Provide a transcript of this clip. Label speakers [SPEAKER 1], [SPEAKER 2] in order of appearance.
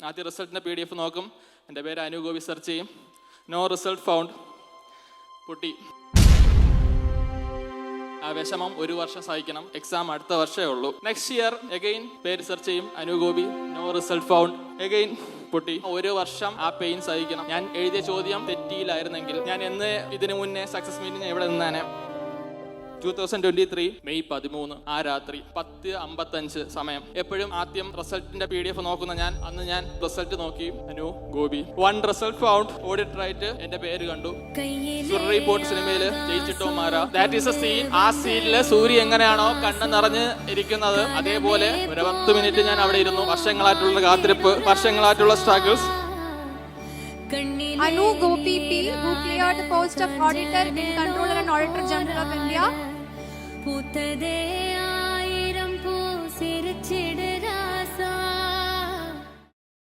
[SPEAKER 1] ആദ്യ റിസൾട്ടിൻ്റെ PDF നോക്കും. എൻ്റെ പേര് അനു ഗോപി. സെർച്ച് ചെയ്യും. No result found. പൊട്ടി. ആ വിഷമം 1 വർഷം സഹിക്കണം. എക്സാം അടുത്ത വർഷമേ ഉള്ളൂ. നെക്സ്റ്റ് ഇയർ എഗെയിൻ പേര് സെർച്ച് ചെയ്യും. Anu Gopi. No result found. Again പൊട്ടി. 1 വർഷം ആ പെയിൻ സഹിക്കണം. ഞാൻ എഴുതിയ ചോദ്യം തെറ്റിയില്ലായിരുന്നെങ്കിൽ ഞാൻ എന്ന് ഇതിനു മുന്നേ സക്സസ് മീറ്റിന് എവിടെ നിന്നാണ്? 2023 മെയ് 13 ആ രാത്രി 10:55 സമയം. എപ്പോഴും ആദ്യം റിസൾട്ടിന്റെ PDF നോക്കുന്ന അന്ന് ഞാൻ റിസൾട്ട് നോക്കി. Anu Gopi 1 result found. ഓഡിറ്റ് റൈറ്റ് എന്റെ പേര് കണ്ടു. സുറി പോർട്ട് സിനിമയില് ജയിച്ചിട്ടോ മാറാ. That is a scene. ആ സീനില് സൂര്യ എങ്ങനെയാണോ കണ്ണ് നിറഞ്ഞ് ഇരിക്കുന്നത് അതേപോലെ ഒരു 10 മിനിറ്റ് ഞാൻ അവിടെ ഇരുന്നു. വർഷങ്ങളായിട്ടുള്ള കാത്തിരിപ്പ്, വർഷങ്ങളായിട്ടുള്ള struggles.
[SPEAKER 2] Anu Gopi P, who cleared the post of Auditor in Controller and Auditor General of India.